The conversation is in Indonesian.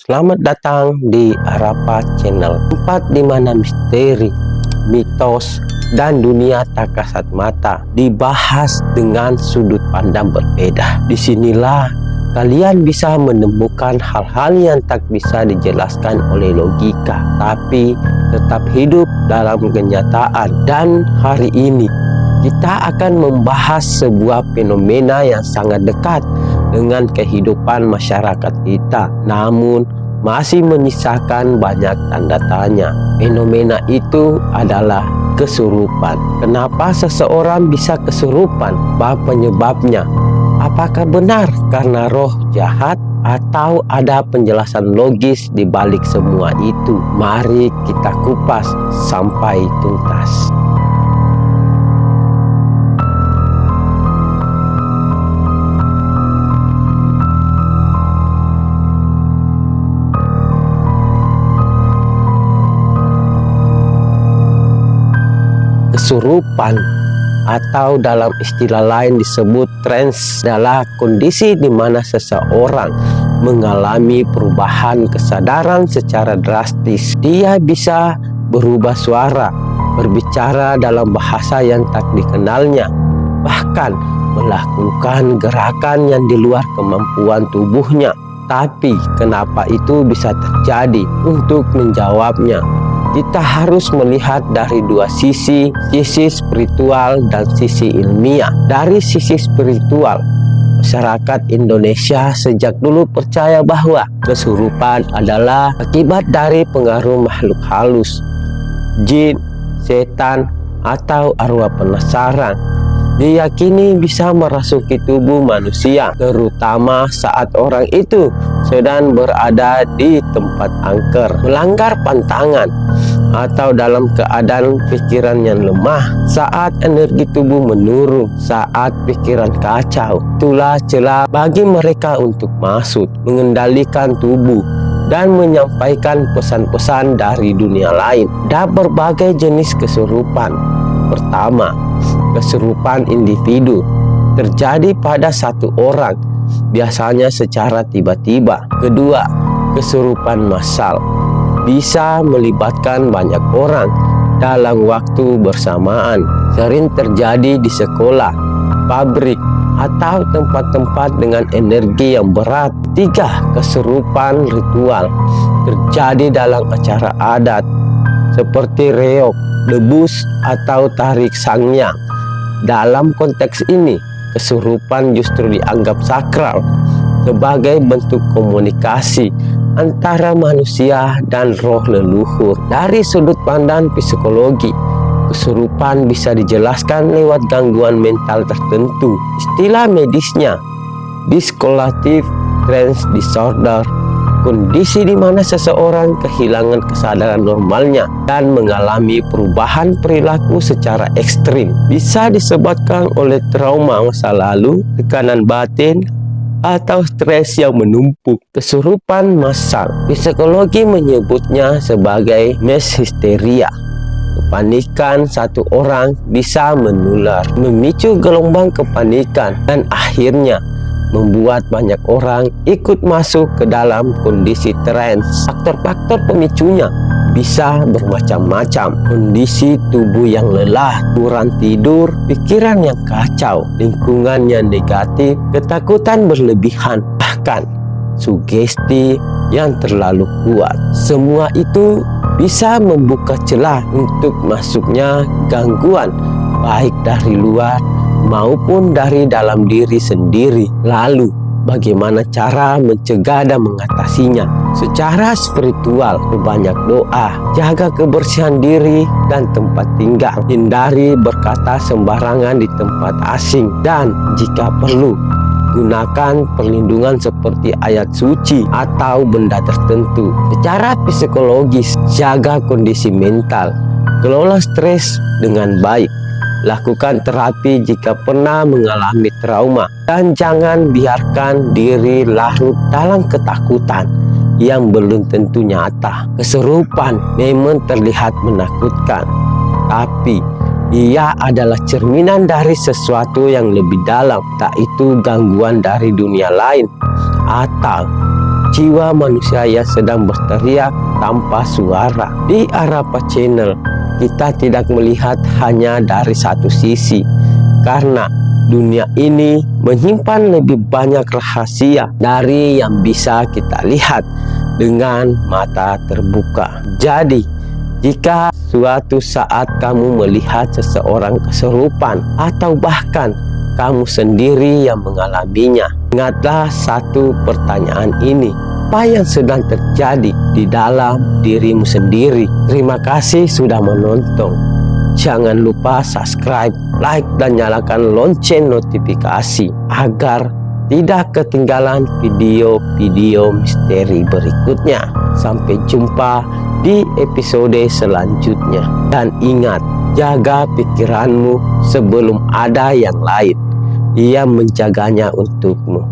Selamat datang di Arapa Channel, tempat di mana misteri, mitos, dan dunia tak kasat mata dibahas dengan sudut pandang berbeda. Disinilah kalian bisa menemukan hal-hal yang tak bisa dijelaskan oleh logika, tapi tetap hidup dalam kenyataan. Dan hari ini kita akan membahas sebuah fenomena yang sangat dekat dengan kehidupan masyarakat kita, namun masih menyisakan banyak tanda tanya. Fenomena itu adalah kesurupan. Kenapa seseorang bisa kesurupan? Apa penyebabnya? Apakah benar karena roh jahat atau ada penjelasan logis di balik semua itu? Mari kita kupas sampai tuntas. Kesurupan atau dalam istilah lain disebut trance adalah kondisi di mana seseorang mengalami perubahan kesadaran secara drastis. Dia bisa berubah suara, berbicara dalam bahasa yang tak dikenalnya, bahkan melakukan gerakan yang di luar kemampuan tubuhnya. Tapi kenapa itu bisa terjadi? Untuk menjawabnya, kita harus melihat dari dua sisi spiritual dan sisi ilmiah. Dari sisi spiritual, masyarakat Indonesia sejak dulu percaya bahwa kesurupan adalah akibat dari pengaruh makhluk halus, jin, setan, atau arwah penasaran. Diyakini bisa merasuki tubuh manusia, terutama saat orang itu sedang berada di tempat angker, melanggar pantangan, atau dalam keadaan pikiran yang lemah. Saat energi tubuh menurun, saat pikiran kacau, itulah celah bagi mereka untuk masuk, mengendalikan tubuh, dan menyampaikan pesan-pesan dari dunia lain. Ada berbagai jenis kesurupan. Pertama, kesurupan individu terjadi pada satu orang, biasanya secara tiba-tiba. Kedua, kesurupan massal bisa melibatkan banyak orang dalam waktu bersamaan, sering terjadi di sekolah, pabrik, atau tempat-tempat dengan energi yang berat. Tiga, kesurupan ritual terjadi dalam acara adat seperti reog, debus, atau tarik sangyang. Dalam konteks ini, kesurupan justru dianggap sakral sebagai bentuk komunikasi antara manusia dan roh leluhur. Dari sudut pandang psikologi, kesurupan bisa dijelaskan lewat gangguan mental tertentu. Istilah medisnya dissociative trance disorder, kondisi di mana seseorang kehilangan kesadaran normalnya dan mengalami perubahan perilaku secara ekstrim. Bisa disebabkan oleh trauma masa lalu, tekanan batin, atau stres yang menumpuk. Kesurupan massal, psikologi menyebutnya sebagai mass hysteria. Kepanikan satu orang bisa menular, memicu gelombang kepanikan, dan akhirnya membuat banyak orang ikut masuk ke dalam kondisi trance. Faktor-faktor pemicunya bisa bermacam-macam. Kondisi tubuh yang lelah, kurang tidur, pikiran yang kacau, lingkungan yang negatif, ketakutan berlebihan, bahkan sugesti yang terlalu kuat. Semua itu bisa membuka celah untuk masuknya gangguan, baik dari luar maupun dari dalam diri sendiri. Lalu, bagaimana cara mencegah dan mengatasinya? Secara spiritual, berbanyak doa, jaga kebersihan diri dan tempat tinggal, hindari berkata sembarangan di tempat asing, dan jika perlu, gunakan perlindungan seperti ayat suci atau benda tertentu. Secara psikologis, jaga kondisi mental, kelola stres dengan baik, lakukan terapi jika pernah mengalami trauma, dan jangan biarkan diri larut dalam ketakutan yang belum tentu nyata. Kesurupan memang terlihat menakutkan, tapi ia adalah cerminan dari sesuatu yang lebih dalam, tak itu gangguan dari dunia lain atau jiwa manusia yang sedang berteriak tanpa suara. Di Arapa Channel, kita tidak melihat hanya dari satu sisi, karena dunia ini menyimpan lebih banyak rahasia dari yang bisa kita lihat dengan mata terbuka. Jadi, jika suatu saat kamu melihat seseorang kesurupan atau bahkan kamu sendiri yang mengalaminya, ingatlah satu pertanyaan ini: apa yang sedang terjadi di dalam dirimu sendiri? Terima kasih sudah menonton. Jangan lupa subscribe, like, dan nyalakan lonceng notifikasi agar tidak ketinggalan video-video misteri berikutnya. Sampai jumpa di episode selanjutnya. Dan ingat, jaga pikiranmu sebelum ada yang lain yang menjaganya untukmu.